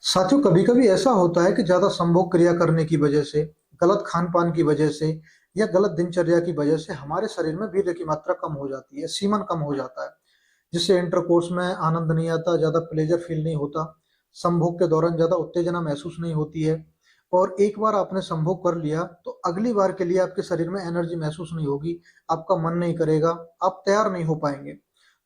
साथियों, कभी कभी ऐसा होता है कि ज्यादा संभोग क्रिया करने की वजह से, गलत खान पान की वजह से या गलत दिनचर्या की वजह से हमारे शरीर में वीर्य की मात्रा कम हो जाती है, सीमन कम हो जाता है, जिससे इंटरकोर्स में आनंद नहीं आता, ज्यादा प्लेजर फील नहीं होता, संभोग के दौरान ज्यादा उत्तेजना महसूस नहीं होती है। और एक बार आपने संभोग कर लिया तो अगली बार के लिए आपके शरीर में एनर्जी महसूस नहीं होगी, आपका मन नहीं करेगा, आप तैयार नहीं हो पाएंगे।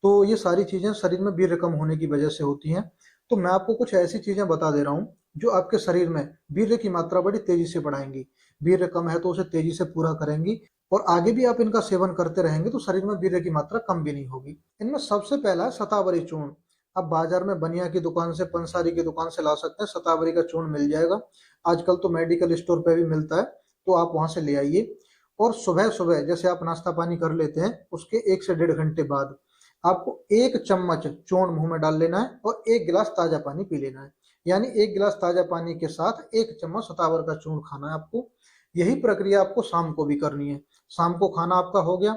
तो ये सारी चीजें शरीर में वीर्य कम होने की वजह से होती हैं। तो मैं आपको कुछ ऐसी चीजें बता दे रहा हूँ जो आपके शरीर में वीर्य की मात्रा बड़ी तेजी से बढ़ाएंगी। वीर्य कम है तो उसे तेजी से पूरा करेंगी, और आगे भी आप इनका सेवन करते रहेंगे तो शरीर में वीर्य की मात्रा कम भी नहीं होगी। इनमें सबसे पहला है शतावरी चूर्ण। आप बाजार में बनिया की दुकान से, पंसारी की दुकान से ला सकते हैं, शतावरी का चूर्ण मिल जाएगा। आजकल तो मेडिकल स्टोर पे भी मिलता है, तो आप वहां से ले आइए। और सुबह सुबह जैसे आप नाश्ता पानी कर लेते हैं, उसके 1 से 1.5 घंटे बाद आपको 1 चम्मच चूर्ण मुंह में डाल लेना है और 1 गिलास ताजा पानी पी लेना है। यानी 1 गिलास ताजा पानी के साथ 1 चम्मच शतावर का चूर्ण खाना है आपको। यही प्रक्रिया आपको शाम को भी करनी है। शाम को खाना आपका हो गया,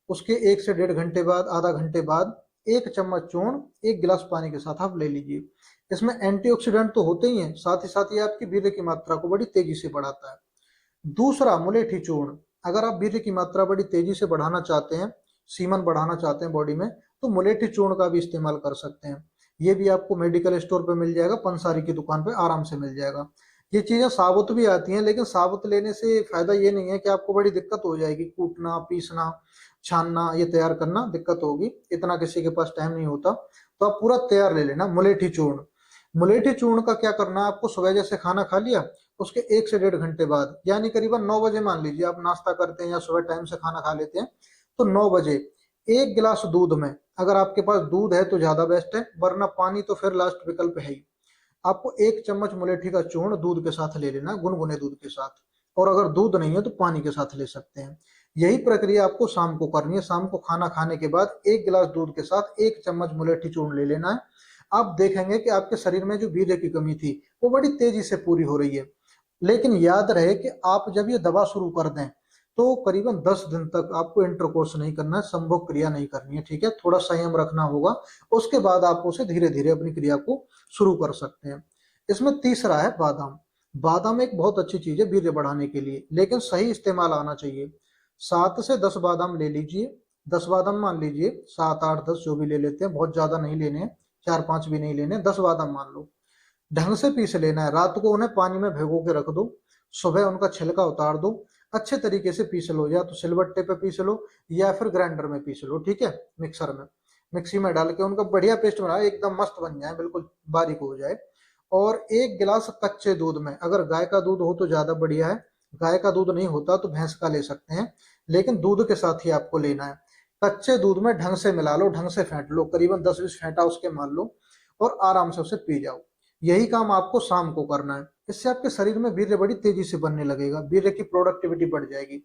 उसके 1 से 1.5 घंटे बाद, आधा घंटे बाद 1 चम्मच चूर्ण 1 गिलास पानी के साथ आप ले लीजिए। इसमें एंटीऑक्सीडेंट तो होते ही हैं, साथ ही साथ ये आपकी वीर्य की मात्रा को बड़ी तेजी से बढ़ाता है। दूसरा, मुलेठी चूर्ण। अगर आप वीर्य की मात्रा बड़ी तेजी से बढ़ाना चाहते हैं, सीमन बढ़ाना चाहते हैं बॉडी में, तो मुलेठी चूर्ण का भी इस्तेमाल कर सकते हैं। ये भी आपको मेडिकल स्टोर पे मिल जाएगा, पंसारी की दुकान पे आराम से मिल जाएगा। ये चीजें साबुत भी आती हैं, लेकिन साबुत लेने से फायदा ये नहीं है कि आपको बड़ी दिक्कत हो जाएगी, कूटना, पीसना, छानना, ये तैयार करना दिक्कत होगी, इतना किसी के पास टाइम नहीं होता। तो आप पूरा तैयार ले लेना मुलेठी चूर्ण। मुलेठी चूर्ण का क्या करना है आपको, सुबह जैसे खाना खा लिया, उसके 1 से 1.5 घंटे बाद, यानी करीबन 9 बजे, मान लीजिए आप नाश्ता करते हैं या सुबह टाइम से खाना खा लेते हैं, तो 9 बजे 1 गिलास दूध में, अगर आपके पास दूध है तो ज्यादा बेस्ट है, वरना पानी तो फिर लास्ट विकल्प है ही। आपको 1 चम्मच मुलेठी का चूर्ण दूध के साथ ले लेना, गुनगुने दूध के साथ। और अगर दूध नहीं है तो पानी के साथ ले सकते हैं। यही प्रक्रिया आपको शाम को करनी है। शाम को खाना खाने के बाद 1 गिलास दूध के साथ 1 चम्मच मुलेठी चूर्ण ले लेना है। आप देखेंगे कि आपके शरीर में जो वीर्य की कमी थी वो बड़ी तेजी से पूरी हो रही है। लेकिन याद रहे कि आप जब ये दवा शुरू कर दें तो करीबन 10 दिन तक आपको इंटरकोर्स नहीं करना है, संभोग क्रिया नहीं करनी है, ठीक है? थोड़ा संयम रखना होगा। उसके बाद आप उसे धीरे धीरे अपनी क्रिया को शुरू कर सकते हैं। इसमें तीसरा है बादाम। बादाम एक बहुत अच्छी चीज है वीर्य बढ़ाने के लिए, लेकिन सही इस्तेमाल आना चाहिए। 7 से 10 बादाम ले लीजिए। 10 बादाम मान लीजिए, 7, 8, 10 जो भी ले लेते हैं, बहुत ज्यादा नहीं लेने, 4, 5 भी नहीं लेने, 10 बादाम मान लो। ढंग से पीस लेना है। रात को उन्हें पानी में भिगो के रख दो, सुबह उनका छिलका उतार दो, अच्छे तरीके से पीस लो, या तो सिलबट्टे पे पीस लो या फिर ग्राइंडर में पीस लो, ठीक है? मिक्सर में, मिक्सी में डाल के उनका बढ़िया पेस्ट बनाओ, एकदम मस्त बन जाए, बिल्कुल बारीक हो जाए। और 1 गिलास कच्चे दूध में, अगर गाय का दूध हो तो ज्यादा बढ़िया है, गाय का दूध नहीं होता तो भैंस का ले सकते हैं, लेकिन दूध के साथ ही आपको लेना है। कच्चे दूध में ढंग से मिला लो, ढंग से फेंट लो, करीबन 10-20 फेंटा उसके मान लो, और आराम से उसे पी जाओ। यही काम आपको शाम को करना है। इससे आपके शरीर में वीर्य बड़ी तेजी से बनने लगेगा, वीर्य की प्रोडक्टिविटी बढ़ जाएगी,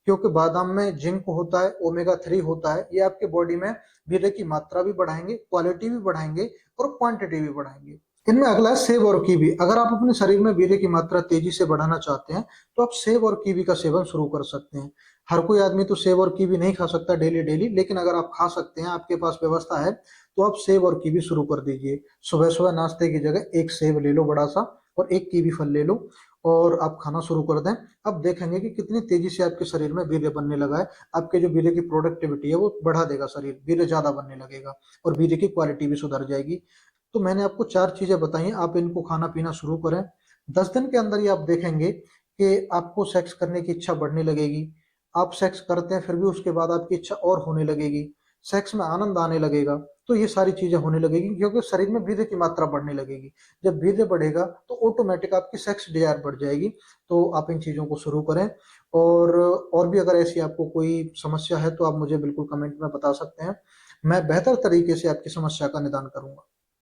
क्योंकि बादाम में जिंक होता है, ओमेगा 3 होता है। ये आपके बॉडी में वीर्य की मात्रा भी बढ़ाएंगे, क्वालिटी भी बढ़ाएंगे और क्वांटिटी भी बढ़ाएंगे। इनमें अगला है सेब और कीवी। अगर आप अपने शरीर में वीर्य की मात्रा तेजी से बढ़ाना चाहते हैं तो आप सेब और कीवी का सेवन शुरू कर सकते हैं। हर कोई आदमी तो सेब और कीवी नहीं खा सकता डेली डेली, लेकिन अगर आप खा सकते हैं, आपके पास व्यवस्था है, तो आप सेब और कीवी शुरू कर दीजिए। सुबह सुबह नाश्ते की जगह एक सेब ले लो बड़ा सा, और एक कीवी फल ले लो, और आप खाना शुरू कर दें। अब देखेंगे कि कितनी तेजी से आपके शरीर में वीर्य बनने लगा है। आपके जो वीर्य की प्रोडक्टिविटी है वो बढ़ा देगा, शरीर वीर्य ज्यादा बनने लगेगा और वीर्य की क्वालिटी भी सुधर जाएगी। तो मैंने आपको 4 चीजें बताई हैं, आप इनको खाना पीना शुरू करें। 10 दिन के अंदर ही आप देखेंगे कि आपको सेक्स करने की इच्छा बढ़ने लगेगी। आप सेक्स करते हैं फिर भी उसके बाद आपकी इच्छा और होने लगेगी, सेक्स में आनंद आने लगेगा। तो ये सारी चीजें होने लगेगी क्योंकि शरीर में वीर्य की मात्रा बढ़ने लगेगी। जब वीर्य बढ़ेगा तो ऑटोमेटिक आपकी सेक्स डिजायर बढ़ जाएगी। तो आप इन चीजों को शुरू करें। और भी अगर ऐसी आपको कोई समस्या है तो आप मुझे बिल्कुल कमेंट में बता सकते हैं। मैं बेहतर तरीके से आपकी समस्या का निदान करूंगा।